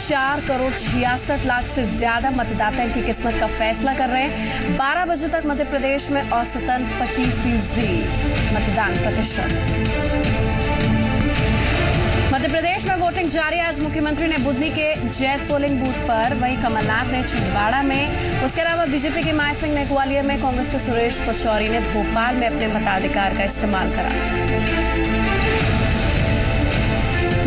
4 करोड़ 66 लाख से ज्यादा मतदाता इनकी किस्मत का फैसला कर रहे हैं। 12 बजे तक मध्य प्रदेश में औसतन 25% मतदान प्रतिशत। मध्य प्रदेश में वोटिंग जारी। आज मुख्यमंत्री ने बुधनी के जैत पोलिंग बूथ पर, वहीं कमलनाथ ने छिंदवाड़ा में, उसके अलावा बीजेपी के माया सिंह ने ग्वालियर में, कांग्रेस के सुरेश पचौरी ने भोपाल में अपने मताधिकार का इस्तेमाल करा।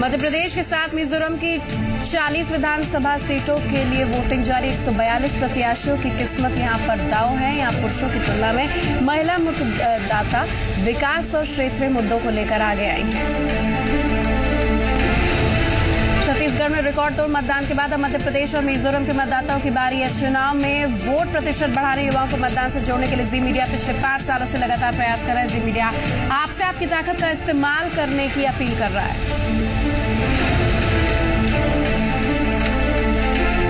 मध्य प्रदेश के साथ मिजोरम की 40 विधानसभा सीटों के लिए वोटिंग जारी। 142 प्रत्याशियों की किस्मत यहां पर दांव है। यहां पुरुषों की तुलना में महिला मतदाता विकास और क्षेत्रीय मुद्दों को लेकर आगे आई हैं। छत्तीसगढ़ में रिकॉर्ड तोड़ मतदान के बाद अब मध्य प्रदेश और मिजोरम के मतदाताओं की बारी है। चुनाव में वोट प्रतिशत बढ़ाने, युवाओं को मतदान से जोड़ने के लिए जी मीडिया पिछले 5 सालों से लगातार प्रयास कर रहा है। जी मीडिया आपसे आपकी ताकत का इस्तेमाल करने की अपील कर रहा है।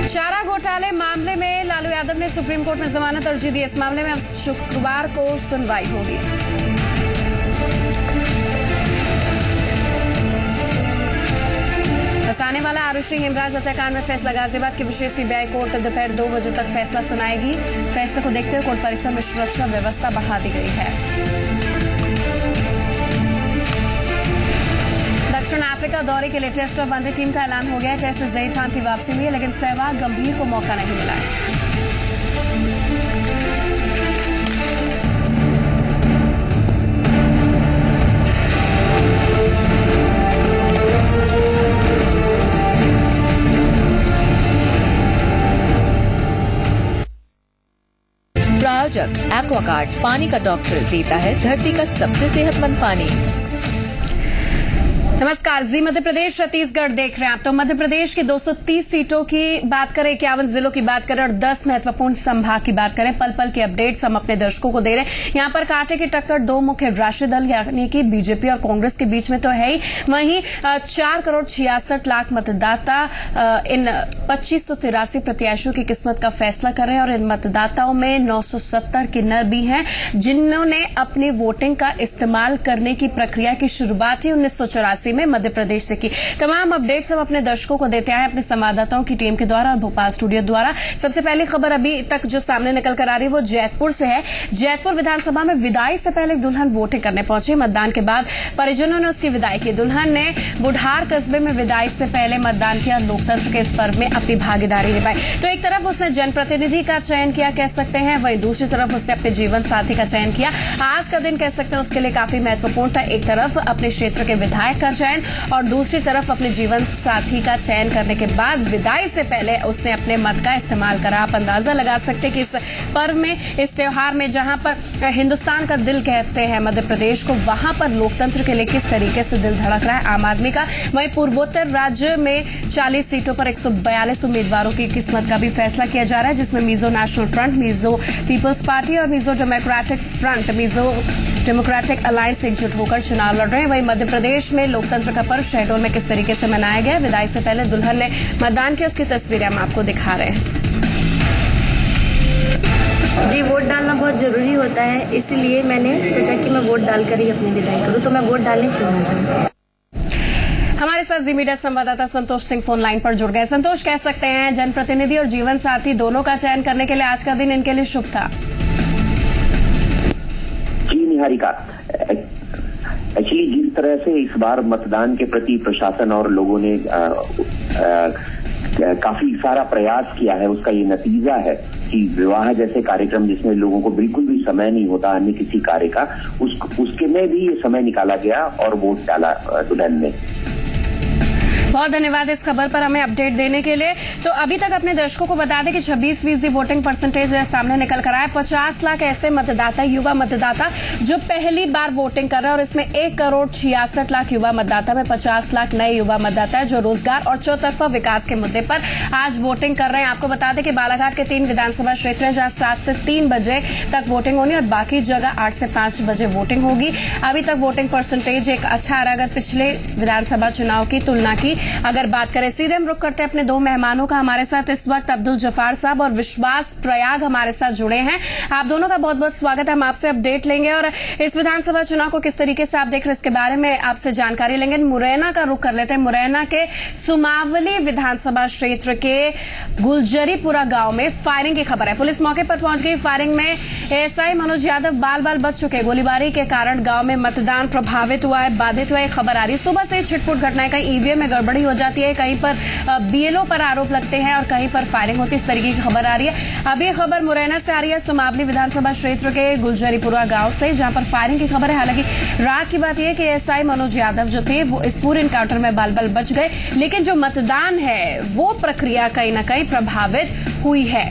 चारा घोटाले मामले में लालू यादव ने सुप्रीम कोर्ट में जमानत अर्जी दी। इस मामले में अब शुक्रवार को सुनवाई होगी। फंसाने वाला आरुषि हेमराज हत्याकांड में फैसला। गाजियाबाद की विशेष सीबीआई कोर्ट दोपहर 2 बजे तक फैसला सुनाएगी। फैसले को देखते हुए कोर्ट परिसर में सुरक्षा व्यवस्था बढ़ा दी गई है। दक्षिण अफ्रीका दौरे के लिए टेस्ट और वनडे टीम का ऐलान हो गया है। टेस्ट में ज़हीर खान की वापसी हुई है, लेकिन सहवाग गंभीर को मौका नहीं मिला है। प्रायोजक एक्वागार्ड, पानी का डॉक्टर, देता है धरती का सबसे सेहतमंद पानी। नमस्कार, जी मध्य प्रदेश छत्तीसगढ़ देख रहे हैं आप। तो मध्य प्रदेश की 230 सीटों की बात करें, 51 जिलों की बात करें और 10 महत्वपूर्ण संभाग की बात करें। पल पल के अपडेट्स हम अपने दर्शकों को दे रहे हैं। यहां पर कांटे की टक्कर 2 मुख्य राष्ट्रीय दल यानी कि बीजेपी और कांग्रेस के बीच में तो है ही, वहीं 4 करोड़ 66 लाख मतदाता इन 2583 प्रत्याशियों की किस्मत का फैसला कर रहे हैं। और इन मतदाताओं में 970 किन्नर भी हैं जिन्होंने अपनी वोटिंग का इस्तेमाल करने की प्रक्रिया की शुरुआत ही 1984 में मध्य प्रदेश से की। तमाम अपडेट्स हम अपने दर्शकों को देते हैं अपने संवाददाताओं की टीम के द्वारा और भोपाल स्टूडियो द्वारा। सबसे पहली खबर अभी तक जो सामने निकल कर आ रही है वो जैतपुर से है। जैतपुर विधानसभा में विदाई से पहले एक दुल्हन वोटिंग करने पहुंची। मतदान के बाद परिजनों ने उसकी विदाई की। दुल्हन ने बुढ़ार कस्बे में विदाई से पहले मतदान किया, लोकतंत्र के इस पर्व में अपनी भागीदारी निभाई। तो एक तरफ उसने जनप्रतिनिधि का चयन किया कह सकते हैं, वहीं दूसरी तरफ उसने अपने जीवन साथी का चयन किया। आज का दिन कह सकते हैं उसके लिए काफी महत्वपूर्ण था। एक तरफ अपने क्षेत्र के विधायक का चयन और दूसरी तरफ अपने जीवन साथी का चयन करने के बाद विदाई से पहले उसने अपने मत का इस्तेमाल करा। आप अंदाजा लगा सकते हैं कि इस पर्व में, इस त्योहार में, जहां पर हिंदुस्तान का दिल कहते हैं मध्य प्रदेश को, वहां पर लोकतंत्र के लिए किस तरीके से दिल धड़क रहा है आम आदमी का। वहीं पूर्वोत्तर राज्य में 40 सीटों पर 142 उम्मीदवारों की किस्मत का भी फैसला किया जा रहा है, जिसमें Mizo national front, Mizo people's party और Mizo democratic front, Mizo democratic alliance एकजुट होकर चुनाव लड़ रहे हैं। वहीं मध्य प्रदेश में लोकतंत्र का पर्व शहडोल में किस तरीके से मनाया गया, विदाई से पहले दुल्हन ने मतदान किया, उसकी तस्वीरें हम आपको दिखा रहे हैं। जी, वोट डालना बहुत जरूरी होता है, इसीलिए मैंने सोचा कि मैं वोट डालकर ही अपनी विदाई करूं, तो मैं वोट डालने क्यों ना जाऊं। हमारे साथ जी मीडिया संवाददाता संतोष सिंह फोन लाइन पर जुड़ गए। संतोष, कह सकते हैं जनप्रतिनिधि और जीवन साथी दोनों का चयन करने के लिए आज का दिन इनके लिए शुभ था। जी निहारिका, एक्चुअली जिस तरह से इस बार मतदान के प्रति प्रशासन और लोगों ने काफी सारा प्रयास किया है, उसका ये नतीजा है कि विवाह जैसे कार्यक्रम जिसमें लोगों को बिल्कुल भी समय नहीं होता अन्य किसी कार्य का, उसके में भी ये समय निकाला गया और वोट डाला दुल्हन ने। बहुत धन्यवाद इस खबर पर हमें अपडेट देने के लिए। तो अभी तक अपने दर्शकों को बता दें कि 26% वोटिंग परसेंटेज सामने निकल कर आया। 50 लाख ऐसे मतदाता, युवा मतदाता जो पहली बार वोटिंग कर रहे हैं और इसमें 1 करोड़ 66 लाख युवा मतदाता में 50 लाख नए युवा मतदाता है जो रोजगार और चौतरफा विकास के मुद्दे पर आज वोटिंग कर रहे हैं। आपको बता दें कि बालाघाट के 3 विधानसभा क्षेत्र हैं जहां 7 से 3 बजे तक वोटिंग होनी और बाकी जगह 8 से 5 बजे वोटिंग होगी। अभी तक वोटिंग परसेंटेज एक अच्छा रहा अगर पिछले विधानसभा चुनाव की तुलना की अगर बात करें, सीधे हम रुख करते हैं अपने दो मेहमानों का। हमारे साथ इस वक्त अब्दुल जफार साहब और विश्वास प्रयाग हमारे साथ जुड़े हैं। आप दोनों का बहुत बहुत स्वागत है। हम आपसे अपडेट लेंगे और इस विधानसभा चुनाव को किस तरीके से आप देख रहे हैं इसके बारे में आपसे जानकारी लेंगे। मुरैना का रुख कर लेते हैं। मुरैना के सुमावली विधानसभा क्षेत्र के गुलजरीपुरा गांव में फायरिंग की खबर है। पुलिस मौके पर पहुंच गई। फायरिंग में एएसआई मनोज यादव बाल बाल बच चुके। गोलीबारी के कारण गांव में मतदान प्रभावित हुआ है, बाधित हुआ है, खबर आ रही है। सुबह से छिटपुट घटनाएं, कहीं ईवीएम में गड़बड़ी हो जाती है, कहीं पर बीएलओ पर आरोप लगते हैं और कहीं पर फायरिंग होती है। इस तरीके की खबर आ रही है। अब ये खबर मुरैना से आ रही है, सुमावली विधानसभा क्षेत्र के गुलजरीपुरा गांव से, जहां पर फायरिंग की खबर है। हालांकि रात की बात यह कि एएसआई मनोज यादव जो थे वो इस पूरे इनकाउंटर में बाल बाल बच गए, लेकिन जो मतदान है वो प्रक्रिया कहीं ना कहीं प्रभावित हुई है।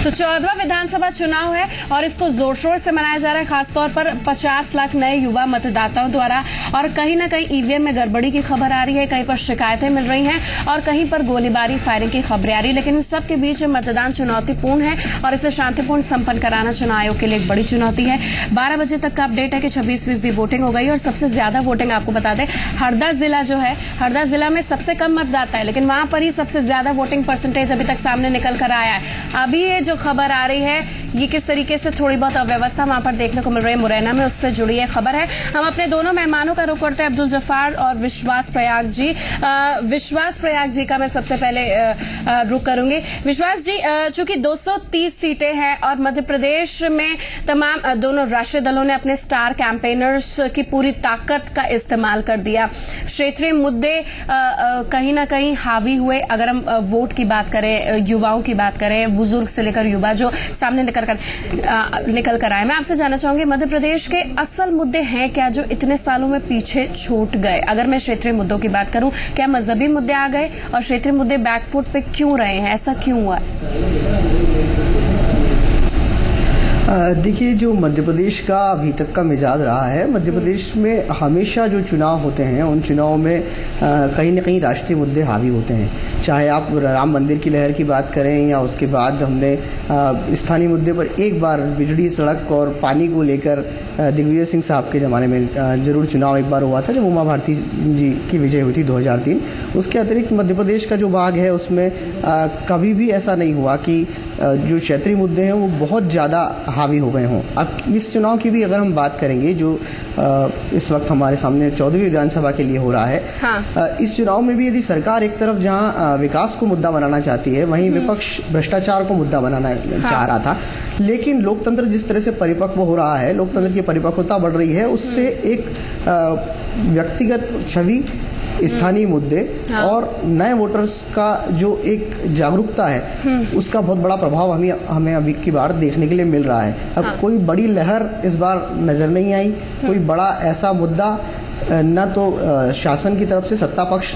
तो 14वां विधानसभा चुनाव है और इसको जोर शोर से मनाया जा रहा है, खासतौर पर 50 लाख नए युवा मतदाताओं द्वारा। और कहीं ना कहीं ईवीएम में गड़बड़ी की खबर आ रही है, कहीं पर शिकायतें मिल रही हैं और कहीं पर गोलीबारी फायरिंग की खबरें आ रही है। लेकिन इन सबके बीच मतदान चुनौतीपूर्ण है और इसे शांतिपूर्ण संपन्न कराना चुनाव आयोग के लिए एक बड़ी चुनौती है। 12 बजे तक का अपडेट है कि 26% वोटिंग हो गई और सबसे ज्यादा वोटिंग आपको बता दें, हरदा जिला जो है, हरदा जिला में सबसे कम मतदाता है, लेकिन वहां पर ही सबसे ज्यादा वोटिंग परसेंटेज अभी तक सामने निकल कर आया है। अभी ये जो खबर आ रही है ये किस तरीके से थोड़ी बहुत अव्यवस्था वहां पर देखने को मिल रही है मुरैना में, उससे जुड़ी है खबर है। हम अपने दोनों मेहमानों का रुख करते हैं, अब्दुल जफार और विश्वास प्रयाग जी। विश्वास प्रयाग जी का मैं सबसे पहले रुख करूंगी। विश्वास जी, चूंकि 230 सीटें हैं और मध्य प्रदेश में तमाम दोनों राष्ट्रीय दलों ने अपने स्टार कैंपेनर्स की पूरी ताकत का इस्तेमाल कर दिया, क्षेत्रीय मुद्दे कहीं ना कहीं हावी हुए। अगर हम वोट की बात करें, युवाओं की बात करें, बुजुर्ग से लेकर युवा जो सामने निकल कर आए, मैं आपसे जानना चाहूंगी मध्य प्रदेश के असल मुद्दे हैं क्या जो इतने सालों में पीछे छूट गए? अगर मैं क्षेत्रीय मुद्दों की बात करूं, क्या मजहबी मुद्दे आ गए और क्षेत्रीय मुद्दे बैकफुट पे क्यों रहे हैं? ऐसा क्यों हुआ? देखिए, जो मध्य प्रदेश का अभी तक का मिजाज रहा है, मध्य प्रदेश में हमेशा जो चुनाव होते हैं उन चुनाव में कहीं न कहीं राष्ट्रीय मुद्दे हावी होते हैं। चाहे आप राम मंदिर की लहर की बात करें या उसके बाद हमने स्थानीय मुद्दे पर एक बार बिजली, सड़क और पानी को लेकर दिग्विजय सिंह साहब के ज़माने में जरूर चुनाव एक बार हुआ था जब उमा भारती जी की विजय हुई थी 2003। उसके अतिरिक्त मध्य प्रदेश का जो भाग है उसमें कभी भी ऐसा नहीं हुआ कि जो क्षेत्रीय मुद्दे हैं वो बहुत ज़्यादा हावी हो गए हों। अब इस चुनाव की भी अगर हम बात करेंगे जो इस वक्त हमारे सामने 14वीं विधानसभा के लिए हो रहा है, हाँ। इस चुनाव में भी यदि सरकार एक तरफ जहां विकास को मुद्दा बनाना चाहती है, वहीं विपक्ष भ्रष्टाचार को मुद्दा बनाना चाह रहा था। लेकिन लोकतंत्र जिस तरह से परिपक्व हो रहा है, लोकतंत्र की परिपक्वता बढ़ रही है, उससे एक व्यक्तिगत छवि, स्थानीय मुद्दे और नए वोटर्स का जो एक जागरूकता है उसका बहुत बड़ा प्रभाव हमें अभी की बार देखने के लिए मिल रहा है। अब कोई बड़ी लहर इस बार नजर नहीं आई, कोई बड़ा ऐसा मुद्दा न तो शासन की तरफ से सत्ता पक्ष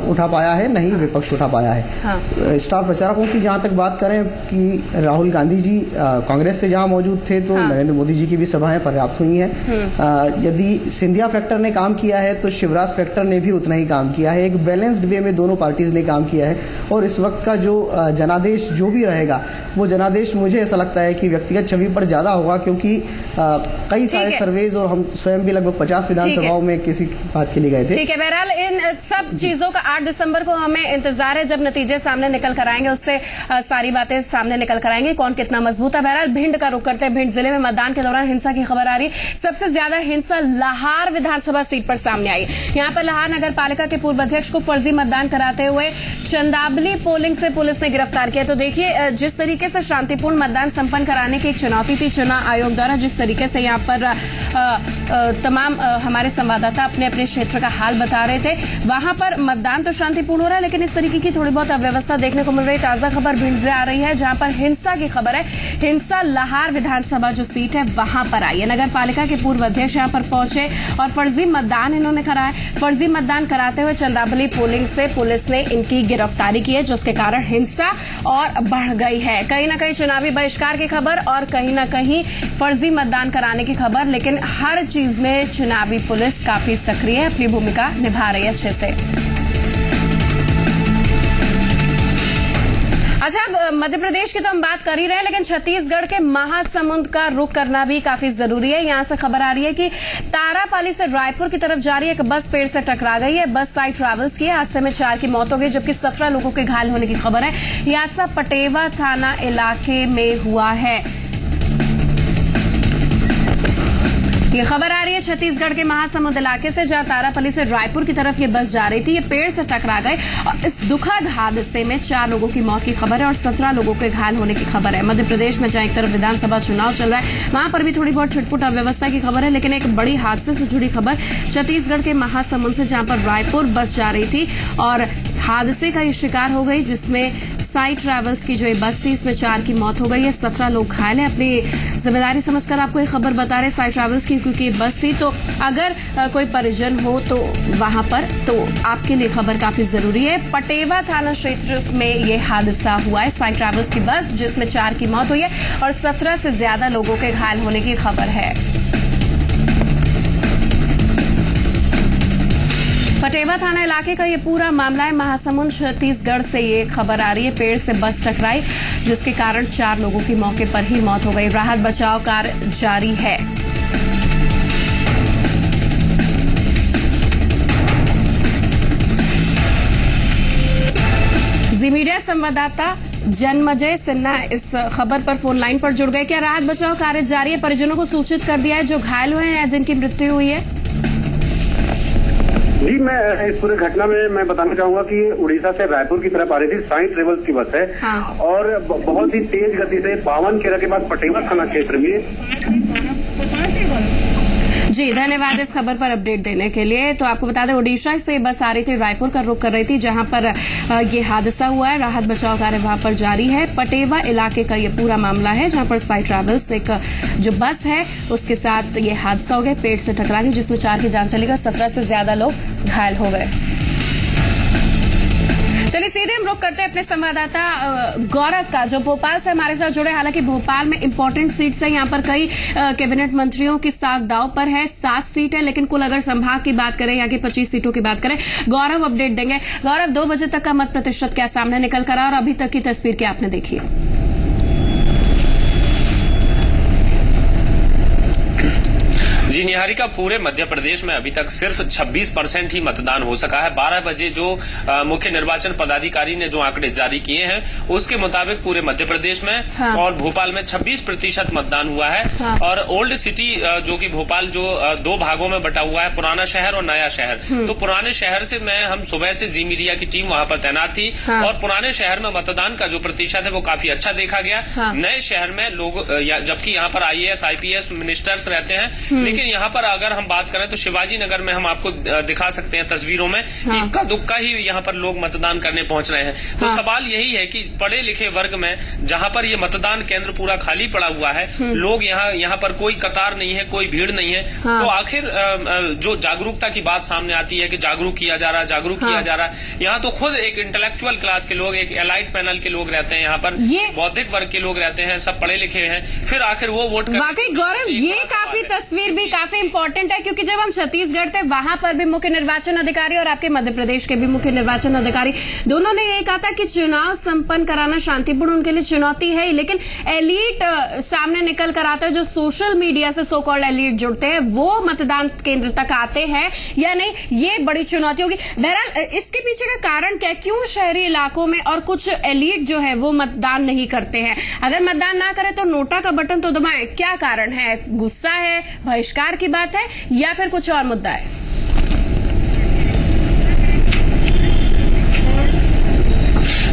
उठा पाया है, न ही विपक्ष उठा पाया है। हाँ। स्टार प्रचारकों की जहां तक बात करें कि राहुल गांधी जी कांग्रेस से जहां मौजूद थे तो हाँ। नरेंद्र मोदी जी की भी सभाएं पर्याप्त हुई हैं। यदि सिंधिया फैक्टर ने काम किया है तो शिवराज फैक्टर ने भी उतना ही काम किया है। एक बैलेंस्ड वे में दोनों पार्टीज ने काम किया है और इस वक्त का जो जनादेश जो भी रहेगा वो जनादेश मुझे ऐसा लगता है कि व्यक्तिगत छवि पर ज्यादा होगा, क्योंकि कई सारे सर्वेज और हम स्वयं भी लगभग 50 विधानसभाओं में किसी बात के लिए गए थे। ठीक है, बहरहाल इन सब चीजों का 8 दिसंबर को हमें इंतजार है, जब नतीजे सामने निकल कर आएंगे उससे सारी बातें सामने निकल कर आएंगी, कौन कितना मजबूत है। बहरहाल भिंड का रुख करते हैं। भिंड जिले में मतदान के दौरान हिंसा की खबर आ रही। सबसे ज्यादा हिंसा लाहार विधानसभा सीट पर सामने आई। यहां पर लाहार नगर पालिका के पूर्व अध्यक्ष को फर्जी मतदान कराते हुए चंदाबली पोलिंग से पुलिस ने गिरफ्तार किया। तो देखिए, जिस तरीके से शांतिपूर्ण मतदान संपन्न कराने की एक चुनौती थी चुनाव आयोग द्वारा, जिस तरीके से यहां पर तमाम हमारे संवाददाता अपने अपने क्षेत्र का हाल बता रहे थे, वहां पर मतदान तो शांतिपूर्ण हो रहा है लेकिन इस तरीके की थोड़ी बहुत अव्यवस्था देखने को मिल रही है। ताजा खबर भिंड से आ रही है जहां पर हिंसा की खबर है। हिंसा लाहार विधानसभा जो सीट है वहां पर आई है। नगर पालिका के पूर्व अध्यक्ष यहां पर पहुंचे और फर्जी मतदान इन्होंने कराया। फर्जी मतदान कराते हुए चंदाबली पोलिंग से पुलिस ने इनकी गिरफ्तारी की है, जिसके कारण हिंसा और बढ़ गई है। कहीं ना कहीं चुनावी बहिष्कार की खबर और कहीं ना कहीं फर्जी मतदान कराने की खबर, लेकिन हर चीज में चुनावी पुलिस काफी सक्रिय है, अपनी भूमिका निभा रही है अच्छे से। अच्छा, अब मध्य प्रदेश की तो हम बात कर ही रहे हैं, लेकिन छत्तीसगढ़ के महासमुंद का रुख करना भी काफी जरूरी है। यहां से खबर आ रही है कि तारापाली से रायपुर की तरफ जा रही एक बस पेड़ से टकरा गई है। बस साइड ट्रैवल्स की हादसे में 4 की मौत हो गई, जबकि 17 लोगों के घायल होने की खबर है। यह हादसा पटेवा थाना इलाके में हुआ है। ये खबर आ रही है छत्तीसगढ़ के महासमुंद इलाके से, जहां तारापल्ली से रायपुर की तरफ ये बस जा रही थी। ये पेड़ से टकरा गए और इस दुखद हादसे में 4 लोगों की मौत की खबर है और 17 लोगों के घायल होने की खबर है। मध्य प्रदेश में जहां एक तरफ विधानसभा चुनाव चल रहा है, वहां पर भी थोड़ी बहुत छुटपुट अव्यवस्था की खबर है, लेकिन एक बड़ी हादसे से जुड़ी खबर छत्तीसगढ़ के महासमुंद से, जहां पर रायपुर बस जा रही थी और हादसे का ये शिकार हो गई, जिसमें साई ट्रैवल्स की जो ये बस थी, इसमें 4 की मौत हो गई है, 17 लोग घायल हैं। अपनी जिम्मेदारी समझकर आपको ये खबर बता रहे साई ट्रैवल्स की, क्योंकि बस थी, तो अगर कोई परिजन हो तो वहां पर, तो आपके लिए खबर काफी जरूरी है। पटेवा थाना क्षेत्र में ये हादसा हुआ है। साई ट्रैवल्स की बस, जिसमें 4 की मौत हुई है और 17 से ज्यादा लोगों के घायल होने की खबर है। पटेवा थाना इलाके का ये पूरा मामला है। महासमुंद छत्तीसगढ़ से ये खबर आ रही है। पेड़ से बस टकराई, जिसके कारण 4 लोगों की मौके पर ही मौत हो गई। राहत बचाव कार्य जारी है। जी मीडिया संवाददाता जन्मजय सिन्हा इस खबर पर फोन लाइन पर जुड़ गए। क्या राहत बचाव कार्य जारी है? परिजनों को सूचित कर दिया है जो घायल हुए हैं या जिनकी मृत्यु हुई है? जी, मैं इस पूरी घटना में मैं बताना चाहूंगा कि उड़ीसा से रायपुर की तरफ आ रही थी साई ट्रेवल्स की बस है। हाँ। और बहुत ही तेज गति से बावनखेड़ा के पास पटेवा थाना क्षेत्र में। जी धन्यवाद इस खबर पर अपडेट देने के लिए। तो आपको बता दें, उड़ीसा से बस आ रही थी, रायपुर का रुख कर रही थी, जहां पर ये हादसा हुआ है। राहत बचाव कार्य वहां पर जारी है। पटेवा इलाके का ये पूरा मामला है, जहां पर साई ट्रैवल्स एक जो बस है उसके साथ ये हादसा हो गया, पेड़ से टकरा गई, जिसमें 4 की जान चली गई और 17 से ज्यादा लोग घायल हो गए। चलिए सीधे हम रुक करते हैं अपने संवाददाता गौरव का, जो भोपाल से हमारे साथ जुड़े। हालांकि भोपाल में इंपॉर्टेंट सीट्स है, यहाँ पर कई कैबिनेट मंत्रियों की साख दांव पर है। 7 सीट है, लेकिन कुल अगर संभाग की बात करें, यहाँ की 25 सीटों की बात करें। गौरव अपडेट देंगे। गौरव, 2 बजे तक का मत प्रतिशत क्या सामने निकल कर आया और अभी तक की तस्वीर क्या आपने देखी है? जी निहारिका, पूरे मध्य प्रदेश में अभी तक सिर्फ 26% ही मतदान हो सका है। 12 बजे जो मुख्य निर्वाचन पदाधिकारी ने जो आंकड़े जारी किए हैं उसके मुताबिक पूरे मध्य प्रदेश में और भोपाल में 26% मतदान हुआ है। और ओल्ड सिटी जो कि भोपाल जो 2 भागों में बटा हुआ है, पुराना शहर और नया शहर। तो पुराने शहर से हम सुबह से जी मीडिया की टीम वहां पर तैनात थी और पुराने शहर में मतदान का जो प्रतिशत है वो काफी अच्छा देखा गया। नए शहर में लोग, जबकि यहाँ पर IAS IPS मिनिस्टर्स रहते हैं, लेकिन यहाँ पर अगर हम बात करें तो शिवाजी नगर में हम आपको दिखा सकते हैं तस्वीरों में कि इक्का दुक्का ही यहाँ पर लोग मतदान करने पहुंच रहे हैं। तो सवाल यही है कि पढ़े लिखे वर्ग में जहाँ पर ये मतदान केंद्र पूरा खाली पड़ा हुआ है, लोग यहाँ पर कोई कतार नहीं है, कोई भीड़ नहीं है, तो आखिर जो जागरूकता की बात सामने आती है कि जागरूक किया जा रहा है, जागरूक किया जा रहा है। यहाँ तो खुद एक इंटेलेक्चुअल क्लास के लोग, एक एलाइट पैनल के लोग रहते हैं, यहाँ पर बौद्धिक वर्ग के लोग रहते हैं, सब पढ़े लिखे हैं, फिर आखिर वो वोट करते हैं। वाकई गौरव, ये काफी तस्वीर भी काफी इंपॉर्टेंट है, क्योंकि जब हम छत्तीसगढ़ थे वहां पर भी मुख्य निर्वाचन अधिकारी और आपके मध्य प्रदेश के भी मुख्य निर्वाचन अधिकारी दोनों ने ये कहा था कि चुनाव संपन्न कराना शांतिपूर्ण उनके लिए चुनौती है, लेकिन एलीट सामने निकल कर आता है, जो सोशल मीडिया से सो कॉल्ड एलीट जुड़ते हैं, वो मतदान केंद्र तक आते हैं या नहीं, ये बड़ी चुनौती होगी। बहरहाल इसके पीछे का कारण क्या है? क्यों शहरी इलाकों में और कुछ एलीट जो है वो मतदान नहीं करते हैं? अगर मतदान ना करे तो नोटा का बटन तो दबाएं, क्या कारण है? गुस्सा है, बहिष्कार की बात है या फिर कुछ और मुद्दा है?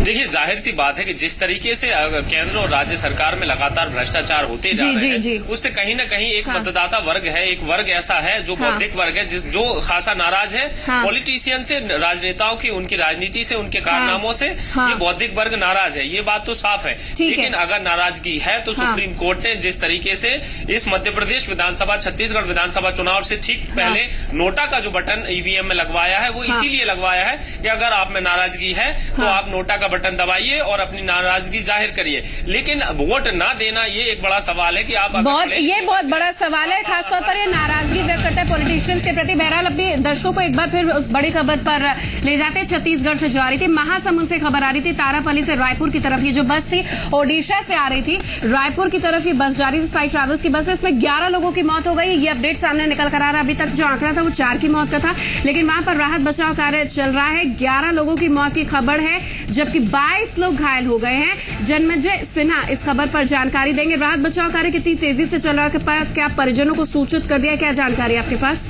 देखिए, जाहिर सी बात है कि जिस तरीके से केंद्र और राज्य सरकार में लगातार भ्रष्टाचार होते जा रहे हैं, उससे कहीं न कहीं एक मतदाता वर्ग है, एक वर्ग ऐसा है जो बौद्धिक वर्ग है, जो खासा नाराज है पॉलिटिशियन से, राजनेताओं की, उनकी राजनीति से, उनके कारनामों से। ये बौद्धिक वर्ग नाराज है, ये बात तो साफ है। लेकिन अगर नाराजगी है तो सुप्रीम कोर्ट ने जिस तरीके से इस मध्य प्रदेश विधानसभा, छत्तीसगढ़ विधानसभा चुनाव से ठीक पहले नोटा का जो बटन EVM में लगवाया है, वो इसीलिए लगवाया है कि अगर आप में नाराजगी है तो आप नोटा का बटन दबा दबाइए और अपनी नाराजगी जाहिर करिए, लेकिन वोट ना देना ये एक बड़ा सवाल है कि आप बहुत बड़ा सवाल है, खासतौर पर ये नाराजगी व्यक्त करता है पॉलिटिशियंस के प्रति। बहरहाल अपने दर्शकों को एक बार फिर उस बड़ी खबर पर ले जाते हैं। छत्तीसगढ़ से जो आ रही थी, महासमुंद से खबर आ रही थी, तारापल्ली से रायपुर की तरफ ये जो बस थी ओडिशा से आ रही थी, रायपुर की तरफ ये बस जा रही थी, स्काई ट्रैवल्स की बस है। इसमें 11 लोगों की मौत हो गई। ये अपडेट सामने निकल कर आ रहा है। अभी तक जो आंकड़ा था वो 4 की मौत का था, लेकिन वहां पर राहत बचाव कार्य चल रहा है। 11 लोगों की मौत की खबर है, जबकि 22 लोग घायल हो गए हैं। जन्मजय सिन्हा इस खबर पर जानकारी देंगे। राहत बचाव कार्य कितनी तेजी से चल रहा है, क्या परिजनों को सूचित कर दिया, क्या जानकारी आपके पास?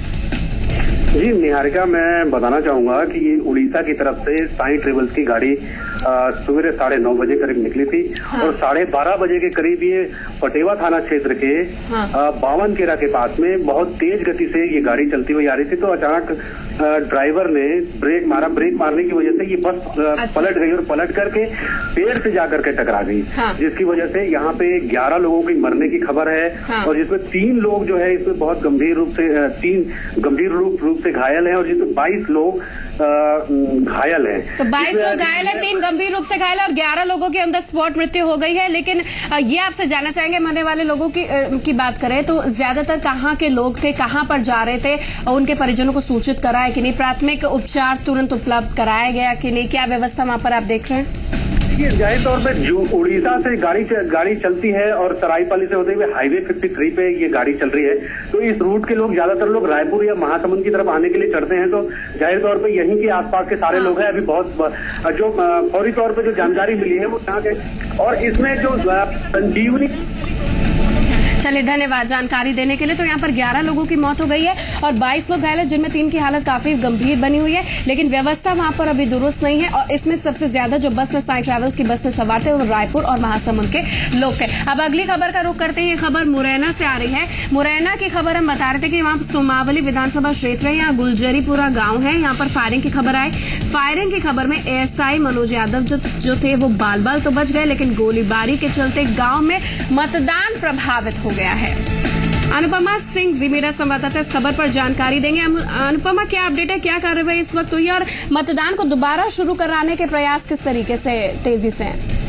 जी निहारिका, मैं बताना चाहूंगा कि ये उड़ीसा की तरफ से साई ट्रेवल्स की गाड़ी सवेरे 9:30 बजे करीब निकली थी। हाँ। और 12:30 बजे के करीब ये पटेवा थाना क्षेत्र के बावन केरा के पास में बहुत तेज गति से ये गाड़ी चलती हुई आ रही थी। तो अचानक ड्राइवर ने ब्रेक मारा, ब्रेक मारने की वजह से ये बस पलट गई और पलट करके पेड़ से जाकर के टकरा गई। हाँ। जिसकी वजह से यहाँ पे 11 लोगों की मरने की खबर है। हाँ। और जिसमें 3 लोग जो है इसमें बहुत गंभीर रूप से 3 गंभीर रूप से घायल हैं और जिसमें 22 लोग घायल हैं। तो 22 लोग घायल हैं, 3 गंभीर रूप से घायल है और 11 लोगों की ऑन द स्पॉट मृत्यु हो गई है। लेकिन ये आपसे जानना चाहेंगे, मरने वाले लोगों की बात करें तो ज्यादातर कहाँ के लोग थे, कहाँ पर जा रहे थे, और उनके परिजनों को सूचित कराया कि नहीं, प्राथमिक उपचार तुरंत उपलब्ध कराया गया कि नहीं, क्या व्यवस्था वहां पर आप देख रहे हैं? जाहिर तौर पर जो उड़ीसा से गाड़ी चलती है और सरायपाली से होते हुए हाईवे 53 पे ये गाड़ी चल रही है, तो इस रूट के लोग ज्यादातर लोग रायपुर या महासमुंद की तरफ आने के लिए चढ़ते हैं। तो जाहिर तौर पे यहीं के आसपास के सारे लोग हैं। अभी बहुत जो फौरी तौर पे जो जानकारी मिली है वो यहाँ के, और इसमें जो संजीवनी। चलिए, धन्यवाद जानकारी देने के लिए। तो यहाँ पर 11 लोगों की मौत हो गई है और 22 लोग घायल हैं, जिनमें 3 की हालत काफी गंभीर बनी हुई है, लेकिन व्यवस्था वहां पर अभी दुरुस्त नहीं है। और इसमें सबसे ज्यादा जो बस में साई ट्रैवल्स की बस में सवार थे वो रायपुर और महासमुंद के लोग थे। अब अगली खबर का रुख करते हैं। ये खबर मुरैना से आ रही है। मुरैना की खबर हम बता रहे थे कि वहां सोमावली विधानसभा क्षेत्र है, यहाँ गुलजरीपुरा गांव है, यहाँ पर फायरिंग की खबर आई। फायरिंग की खबर में एएसआई मनोज यादव जो थे वो बाल तो बच गए, लेकिन गोलीबारी के चलते गांव में मतदान प्रभावित हो गया है। अनुपमा सिंह जी मेरा संवाददाता इस खबर पर जानकारी देंगे। अनुपमा, क्या अपडेट है, क्या कार्रवाई इस वक्त हुई और मतदान को दोबारा शुरू कराने के प्रयास किस तरीके से तेजी से हैं?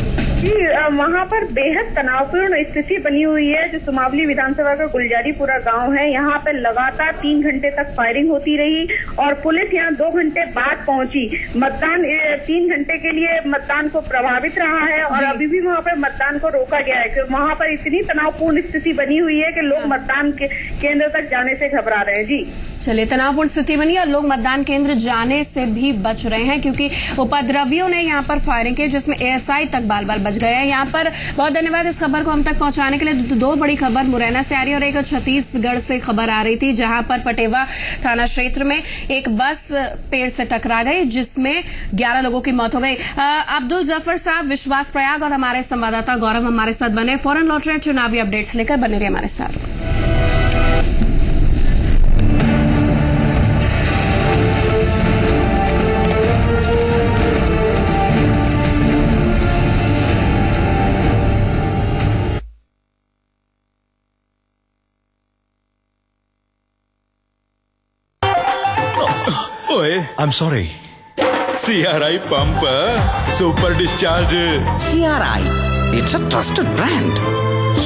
वहाँ पर बेहद तनावपूर्ण स्थिति बनी हुई है। जो सोमावली विधानसभा का गुलजारीपुरा गांव है, यहाँ पे लगातार 3 घंटे तक फायरिंग होती रही और पुलिस यहाँ 2 घंटे बाद पहुंची। मतदान 3 घंटे के लिए मतदान को प्रभावित रहा है और अभी भी वहाँ पर मतदान को रोका गया है। क्योंकि वहाँ पर इतनी तनावपूर्ण स्थिति बनी हुई है कि लोग मतदान केंद्र तक जाने से घबरा रहे हैं। जी चलिए, तनावपूर्ण स्थिति बनी और लोग मतदान केंद्र जाने से भी बच रहे हैं क्योंकि उपद्रवियों ने यहाँ पर फायरिंग की, जिसमें एएसआई तक बाल बच गए हैं। यहाँ पर बहुत धन्यवाद इस खबर को हम तक पहुंचाने के लिए। 2 बड़ी खबर मुरैना से आ रही है और एक छत्तीसगढ़ से खबर आ रही थी, जहां पर पटेवा थाना क्षेत्र में एक बस पेड़ से टकरा गई, जिसमें 11 लोगों की मौत हो गई। अब्दुल जफर साहब विश्वास प्रयाग और हमारे संवाददाता गौरव हमारे साथ बने। फौरन लौट रहे हैं चुनावी अपडेट्स लेकर, बने रहिए हमारे साथ। I'm sorry. CRI pump, super discharge. CRI, it's a trusted brand.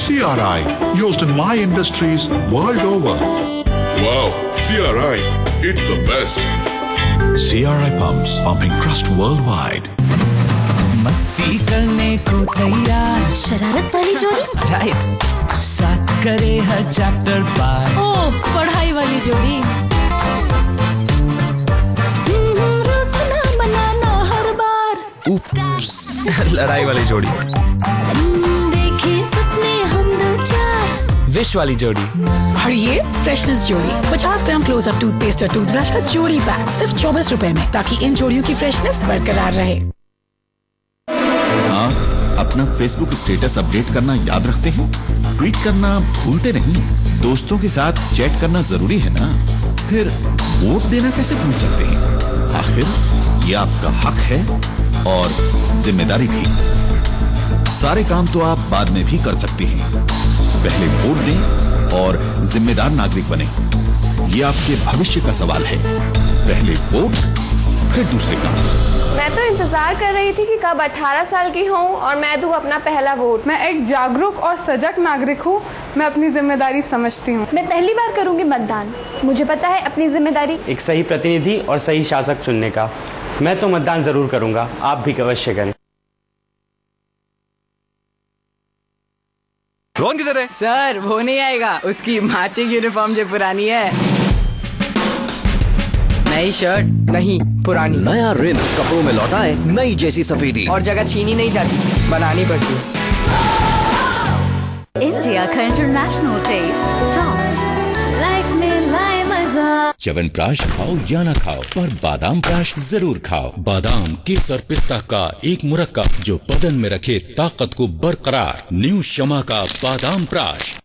CRI, used in my industries world over. Wow, CRI, it's the best. CRI pumps, pumping trust worldwide. मस्ती करने को तैयार, शरारत वाली जोड़ी, राइट, साथ करे हर चैप्टर पार। ओह, पढ़ाई वाली जोड़ी, लड़ाई वाली जोड़ी, देखिए सपने हम दो चार, विश वाली जोड़ी, और ये फ्रेशनेस जोड़ी। 50 ग्राम क्लोजअप टूथपेस्ट और टूथब्रश का जोड़ी पैक सिर्फ 24 रुपए में, ताकि इन जोड़ियों की फ्रेशनेस बरकरार रहे। हाँ, अपना फेसबुक स्टेटस अपडेट करना याद रखते हैं? ट्वीट करना भूलते नहीं? दोस्तों के साथ चैट करना जरूरी है ना? फिर वोट देना कैसे भूल सकते हैं? आखिर ये आपका हक है और जिम्मेदारी भी। सारे काम तो आप बाद में भी कर सकते हैं, पहले वोट दें और जिम्मेदार नागरिक बने। ये आपके भविष्य का सवाल है। पहले वोट, फिर दूसरे काम। मैं तो इंतजार कर रही थी कि कब 18 साल की हूँ और मैं दूँ अपना पहला वोट। मैं एक जागरूक और सजग नागरिक हूँ। मैं अपनी जिम्मेदारी समझती हूँ। मैं पहली बार करूँगी मतदान। मुझे पता है अपनी जिम्मेदारी। एक सही प्रतिनिधि और सही शासक चुनने का। मैं तो मतदान जरूर करूँगा, आप भी अवश्य करें। रोहन किधर है? सर वो नहीं आएगा, उसकी मैचिंग यूनिफॉर्म जो पुरानी है। नई शर्ट नहीं, पुरानी। नया रिन कपड़ों में लौटा है, नई जैसी सफेदी। और जगह छीनी नहीं जाती, बनानी पड़ती। इंडिया का इंटरनेशनल टेस्ट टॉप्स लाइफ में लाए मजा। च्यवनप्राश खाओ या ना खाओ, पर बादाम प्राश जरूर खाओ। बादाम, केसर, पिस्ता का एक मुरक्कब जो बदन में रखे ताकत को बरकरार। न्यू शमा का बादाम प्राश।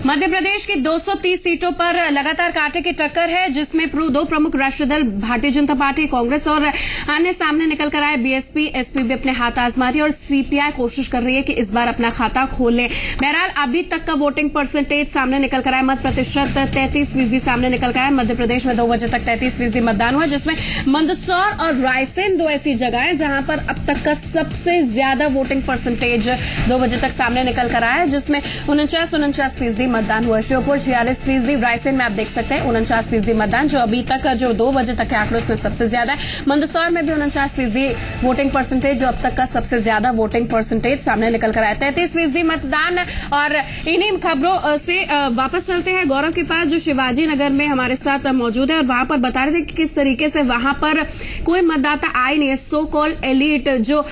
मध्य प्रदेश की 230 सीटों पर लगातार कांटे की टक्कर है, जिसमें दो प्रमुख राष्ट्रीय दल भारतीय जनता पार्टी, कांग्रेस और अन्य सामने निकल कर आए। बीएसपी, एसपी भी अपने हाथ आजमा रही है और सीपीआई कोशिश कर रही है कि इस बार अपना खाता खोले। बहरहाल अभी तक का वोटिंग परसेंटेज सामने निकल कर आया। मत प्रतिशत 33% सामने निकल कर आया। मध्य प्रदेश में 2 बजे तक 33% मतदान हुआ, जिसमें मंदसौर और रायसेन 2 ऐसी जगह है जहां पर अब तक का सबसे ज्यादा वोटिंग परसेंटेज 2 बजे तक सामने निकल कर आया है, जिसमें 49% मतदान हुआ। श्योपुर 46%, रायसेन में आप देख सकते हैं 49% मतदान, जो अभी तक जो 2 बजे तक के आंकड़े उसमें सबसे ज्यादा है। मंदसौर में भी 49% वोटिंग परसेंटेज, जो अब तक का सबसे ज्यादा वोटिंग परसेंटेज सामने निकल कर आया। 33% मतदान। और इन्हीं खबरों से वापस चलते हैं गौरव के पास, जो शिवाजी नगर में हमारे साथ मौजूद है और वहां पर बता रहे थे कि किस तरीके से वहां पर कोई मतदाता आए नहीं है। सो कॉल्ड एलीट जो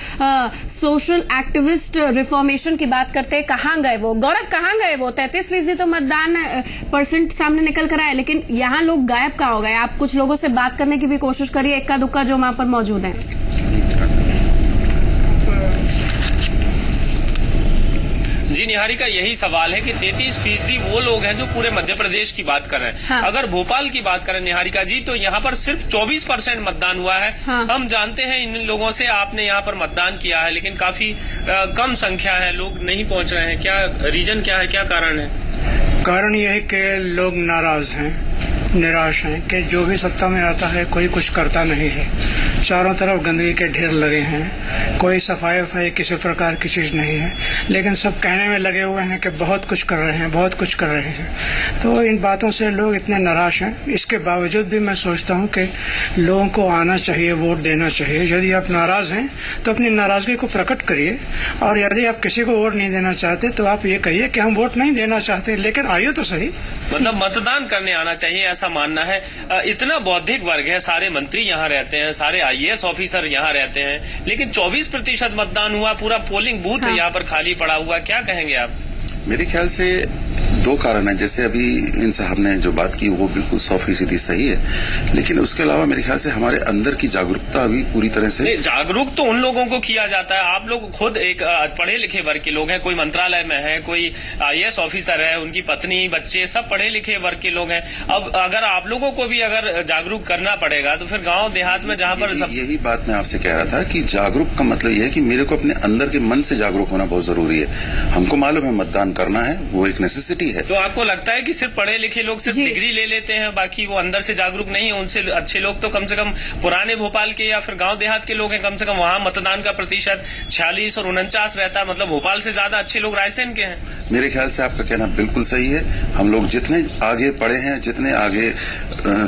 सोशल एक्टिविस्ट रिफॉर्मेशन की बात करते हैं, कहां गए वो? गौरव कहां गए वो? 33% तो मतदान परसेंट सामने निकल कर आए, लेकिन यहां लोग गायब कहां हो गए? आप कुछ लोगों से बात करने की भी कोशिश करिए, इक्का दुक्का जो वहां पर मौजूद है। जी निहारिका, यही सवाल है कि 33% वो लोग हैं जो पूरे मध्य प्रदेश की बात कर रहे हैं। हाँ। अगर भोपाल की बात करें निहारिका जी, तो यहाँ पर सिर्फ 24% मतदान हुआ है। हाँ। हम जानते हैं इन लोगों से, आपने यहाँ पर मतदान किया है, लेकिन काफी कम संख्या है, लोग नहीं पहुंच रहे हैं। क्या रीजन क्या है, क्या कारण है? कारण यह है कि लोग नाराज हैं, निराश हैं कि जो भी सत्ता में आता है कोई कुछ करता नहीं है। चारों तरफ गंदगी के ढेर लगे हैं, कोई सफाई वफाई किसी प्रकार की चीज नहीं है, लेकिन सब कहने में लगे हुए हैं कि बहुत कुछ कर रहे हैं, बहुत कुछ कर रहे हैं। तो इन बातों से लोग इतने निराश हैं। इसके बावजूद भी मैं सोचता हूं कि लोगों को आना चाहिए, वोट देना चाहिए। यदि आप नाराज हैं तो अपनी नाराजगी को प्रकट करिए, और यदि आप किसी को वोट नहीं देना चाहते तो आप ये कहिए कि हम वोट नहीं देना चाहते, लेकिन आइए तो सही। मतलब मतदान करने आना चाहिए, ऐसा मानना है। इतना बौद्धिक वर्ग है, सारे मंत्री यहाँ रहते हैं, सारे आईएएस ऑफिसर यहाँ रहते हैं, लेकिन 24% मतदान हुआ, पूरा पोलिंग बूथ यहाँ पर खाली पड़ा हुआ। क्या कहेंगे आप? मेरे ख्याल से 2 कारण है। जैसे अभी इन साहब ने जो बात की वो बिल्कुल 100% सही है, लेकिन उसके अलावा मेरे ख्याल से हमारे अंदर की जागरूकता अभी पूरी तरह से जागरूक तो उन लोगों को किया जाता है। आप लोग खुद एक पढ़े लिखे वर्ग के लोग हैं, कोई मंत्रालय में है, कोई आईएएस ऑफिसर है, उनकी पत्नी बच्चे सब पढ़े लिखे वर्ग के लोग हैं। अब अगर आप लोगों को भी अगर जागरूक करना पड़ेगा तो फिर गाँव देहात में जहाँ पर यही बात मैं आपसे कह रहा था कि जागरूक का मतलब यह है कि मेरे को अपने अंदर के मन से जागरूक होना बहुत जरूरी है। हमको मालूम है मतदान करना है, वो एक नेसेसिटी है। तो आपको लगता है कि सिर्फ पढ़े लिखे लोग सिर्फ डिग्री ले लेते हैं, बाकी वो अंदर से जागरूक नहीं है? उनसे अच्छे लोग तो कम से कम पुराने भोपाल के या फिर गांव देहात के लोग हैं। कम से कम वहां मतदान का प्रतिशत 46 और 49 रहता है, मतलब भोपाल से ज्यादा अच्छे लोग रायसेन के हैं। मेरे ख्याल से आपका कहना बिल्कुल सही है। हम लोग जितने आगे पढ़े हैं, जितने आगे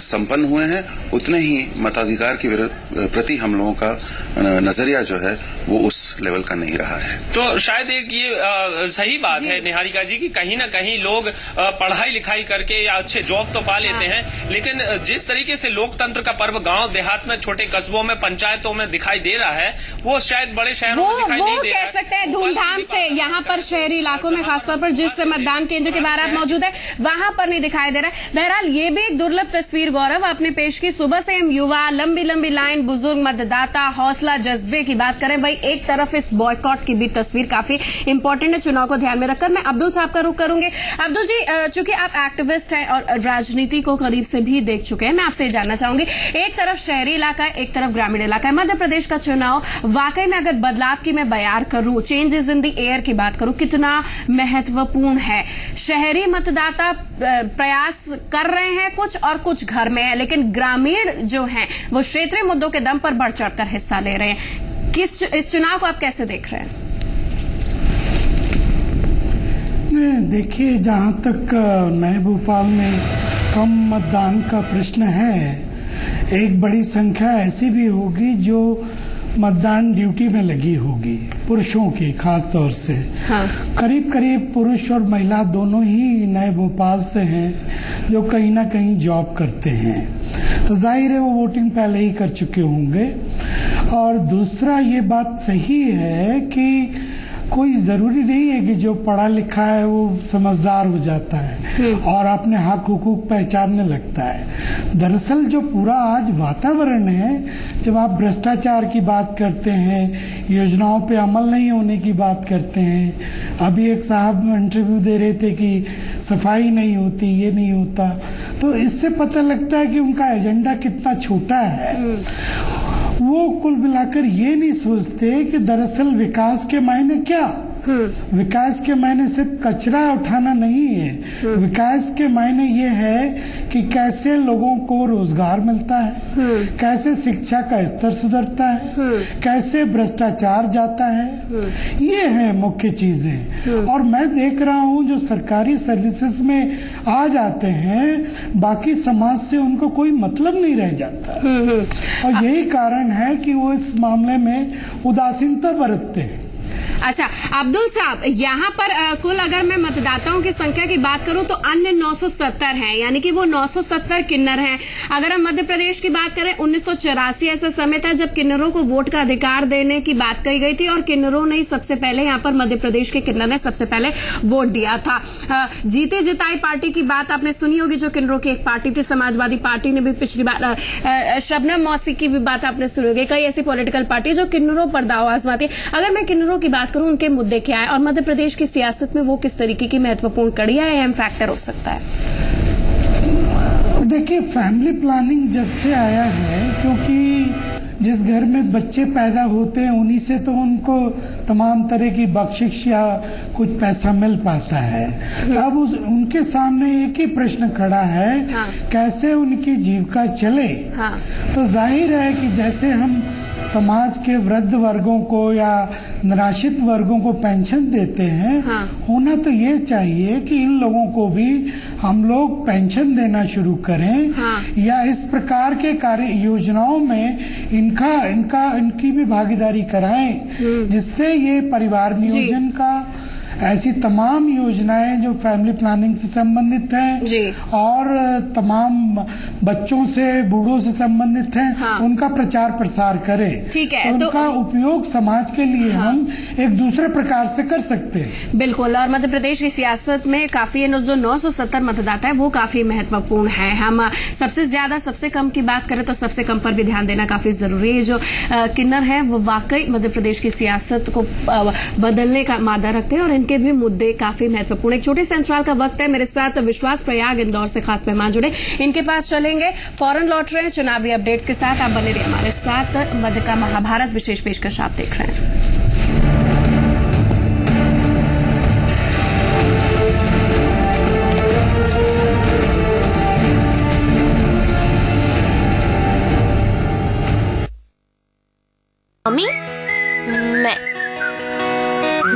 संपन्न हुए हैं, उतने ही मताधिकार के प्रति हम लोगों का नजरिया जो है वो उस लेवल का नहीं रहा है। तो शायद एक ये सही बात है निहारिका जी की कहीं ना कहीं लोग पढ़ाई लिखाई करके या अच्छे जॉब तो पा लेते हैं, लेकिन जिस तरीके से लोकतंत्र का पर्व गांव देहात में, छोटे कस्बों में, पंचायतों में दिखाई दे रहा है, वो शायद बड़े शहरों में दिखाई नहीं दे रहा है। कह सकते हैं धूमधाम से यहाँ पर शहरी इलाकों में, खासतौर पर जिस मतदान केंद्र के बाहर आप मौजूद है वहां पर नहीं दिखाई दे रहा है। बहरहाल ये भी एक दुर्लभ तस्वीर गौरव आपने पेश की। सुबह से हम युवा, लंबी लंबी लाइन, बुजुर्ग मतदाता, हौसला, जज्बे की बात करें, भाई एक तरफ इस बॉयकॉट की भी तस्वीर काफी इंपॉर्टेंट है चुनाव को ध्यान में रखकर। मैं अब्दुल साहब का रुख करूंगी। अब्दुल जी, चूंकि आप एक्टिविस्ट हैं और राजनीति को करीब से भी देख चुके हैं, मैं आपसे जानना चाहूंगी, एक तरफ शहरी इलाका है, एक तरफ ग्रामीण इलाका है। मध्य प्रदेश का चुनाव वाकई में अगर बदलाव की मैं बयार करूं, चेंजेस इन द एयर की बात करूं, कितना महत्व महत्वपूर्ण है। शहरी मतदाता प्रयास कर रहे हैं कुछ और कुछ घर में है, लेकिन ग्रामीण जो हैं वो क्षेत्रीय मुद्दों के दम पर बढ़ चढ़कर हिस्सा ले रहे हैं। इस चुनाव को आप कैसे देख रहे हैं? देखिए, जहाँ तक नए भोपाल में कम मतदान का प्रश्न है, एक बड़ी संख्या ऐसी भी होगी जो मतदान ड्यूटी में लगी होगी, पुरुषों की खास तौर से। हाँ। करीब करीब पुरुष और महिला दोनों ही नए भोपाल से हैं, जो कहीं ना कहीं जॉब करते हैं, तो जाहिर है वो वोटिंग पहले ही कर चुके होंगे। और दूसरा ये बात सही है कि कोई जरूरी नहीं है कि जो पढ़ा लिखा है वो समझदार हो जाता है और अपने हक हुकूक पहचानने लगता है। दरअसल जो पूरा आज वातावरण है, जब आप भ्रष्टाचार की बात करते हैं, योजनाओं पे अमल नहीं होने की बात करते हैं, अभी एक साहब इंटरव्यू दे रहे थे कि सफाई नहीं होती, ये नहीं होता, तो इससे पता लगता है कि उनका एजेंडा कितना छोटा है। वो कुल मिलाकर ये नहीं सोचते कि दरअसल विकास के मायने क्या। विकास के मायने सिर्फ कचरा उठाना नहीं है, विकास के मायने ये है कि कैसे लोगों को रोजगार मिलता है, कैसे शिक्षा का स्तर सुधरता है, कैसे भ्रष्टाचार जाता है, ये है मुख्य चीजें। और मैं देख रहा हूँ जो सरकारी सर्विसेज में आ जाते हैं, बाकी समाज से उनको कोई मतलब नहीं रह जाता, और यही कारण है कि वो इस मामले में उदासीनता बरतते हैं। अच्छा, अब्दुल साहब, यहाँ पर कुल अगर मैं मतदाताओं की संख्या की बात करूं तो अन्य 970 हैं, यानी कि वो 970 किन्नर हैं। अगर हम मध्य प्रदेश की बात करें, 1984 ऐसा समय था जब किन्नरों को वोट का अधिकार देने की बात कही गई थी और किन्नरों ने सबसे पहले यहाँ पर मध्य प्रदेश के किन्नर ने सबसे पहले वोट दिया था। जीती जिताई पार्टी की बात आपने सुनी होगी, जो किन्नरों की एक पार्टी थी। समाजवादी पार्टी ने भी पिछली बार, शबनम मौसी की भी बात आपने सुनी होगी। कई ऐसी पॉलिटिकल पार्टी जो किन्नरों पर दाव आजमाती। अगर मैं किन्नरों की बात करूं, उनके मुद्दे क्या है और मध्य प्रदेश की सियासत में वो किस तरीके की महत्वपूर्ण कड़ी है, अहम फैक्टर हो सकता है? देखिए, फैमिली प्लानिंग जब से आया है, क्योंकि जिस घर में बच्चे पैदा होते हैं उन्हीं से तो उनको तमाम तरह की बख्शिश या कुछ पैसा मिल पाता है। अब उनके सामने एक ही प्रश्न खड़ा है, कैसे उनकी जीविका चले। तो जाहिर है कि जैसे हम समाज के वृद्ध वर्गों को या निराश्रित वर्गों को पेंशन देते हैं, होना तो ये चाहिए कि इन लोगों को भी हम लोग पेंशन देना शुरू करें, या इस प्रकार के कार्य योजनाओं में इनकी भी भागीदारी कराएं, जिससे ये परिवार नियोजन का ऐसी तमाम योजनाएं जो फैमिली प्लानिंग से संबंधित हैं और तमाम बच्चों से बूढ़ों से संबंधित हैं, उनका प्रचार प्रसार करें। ठीक है, तो उनका उपयोग समाज के लिए हम एक दूसरे प्रकार से कर सकते हैं। बिल्कुल। और मध्य प्रदेश की सियासत में काफी जो 970 मतदाता है वो काफी महत्वपूर्ण है। हम सबसे ज्यादा सबसे कम की बात करें तो सबसे कम पर भी ध्यान देना काफी जरूरी है। जो किन्नर है वो वाकई मध्य प्रदेश की सियासत को बदलने का मादा रखते हैं और के भी मुद्दे काफी महत्वपूर्ण। एक छोटे से अंतराल का वक्त है। मेरे साथ विश्वास प्रयाग इंदौर से खास मेहमान जुड़े, इनके पास चलेंगे, फौरन लौट रहे हैं चुनावी अपडेट्स के साथ। आप बने रहिए हमारे साथ। मध्य का महाभारत विशेष पेशकश आप देख रहे हैं। मम्मी,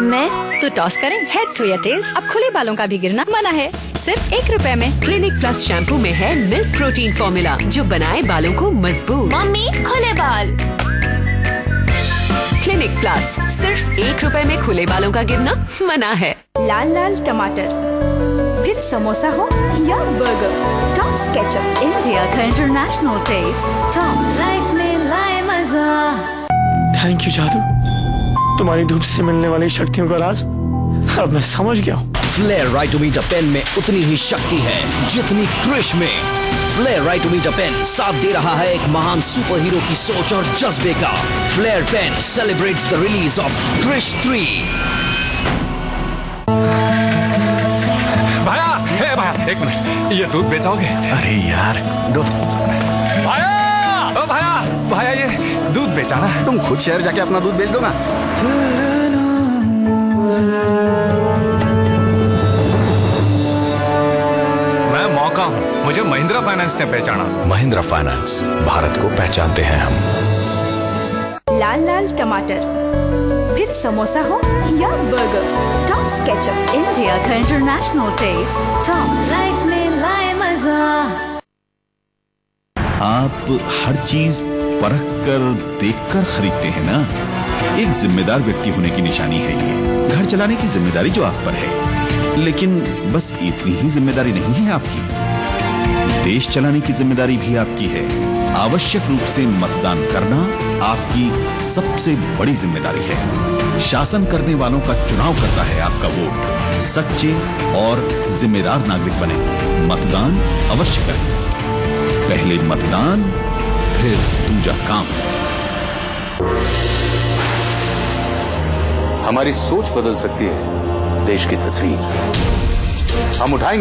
मैं तो टॉस करें हेड्स हो या टेल्स। अब खुले बालों का भी गिरना मना है, सिर्फ 1 रुपए में। क्लिनिक प्लस शैम्पू में है मिल्क प्रोटीन फॉर्मूला जो बनाए बालों को मजबूत। मम्मी, खुले बाल। क्लिनिक प्लस, सिर्फ 1 रुपए में खुले बालों का गिरना मना है। लाल लाल टमाटर, फिर समोसा हो या बर्गर, टॉप्स केचप, इंडिया का इंटरनेशनल टेस्ट। टॉप्स लाइफ में लाए मजा। थैंक यू जादू, तुम्हारी धूप से मिलने वाली शक्तियों का राज अब मैं समझ गया हूँ। फ्लेयर राइटोमीटर पेन में उतनी ही शक्ति है जितनी क्रिश में। फ्लेयर राइटोमीटर पेन साथ दे रहा है एक महान सुपर हीरो की सोच और जज्बे का। Flair pen celebrates the release of Krrish 3। भाया, हे भाया, एक मिनट, ये दूध बेचोगे? अरे यार, दूध। भाया, ओ भाया, भाया ये दूध बेचाना। तुम खुद शहर जाके अपना दूध बेच दो ना। मुझे महिंद्रा फाइनेंस ने पहचाना। महिंद्रा फाइनेंस, भारत को पहचानते हैं हम। लाल लाल टमाटर, फिर समोसा हो या बर्गर, टॉप्स केचप, इंडिया का इंटरनेशनल टेस्ट। टॉप्स, लाइफ में लाए मजा। आप हर चीज परख कर देखकर खरीदते हैं ना। एक जिम्मेदार व्यक्ति होने की निशानी है ये। घर चलाने की जिम्मेदारी जो आप पर है, लेकिन बस इतनी ही जिम्मेदारी नहीं है आपकी। देश चलाने की जिम्मेदारी भी आपकी है। आवश्यक रूप से मतदान करना आपकी सबसे बड़ी जिम्मेदारी है। शासन करने वालों का चुनाव करता है आपका वोट। सच्चे और जिम्मेदार नागरिक बने। मतदान अवश्य करें। पहले मतदान, फिर दूजा काम। हमारी सोच बदल सकती है देश की तस्वीर। हम उठाएंगे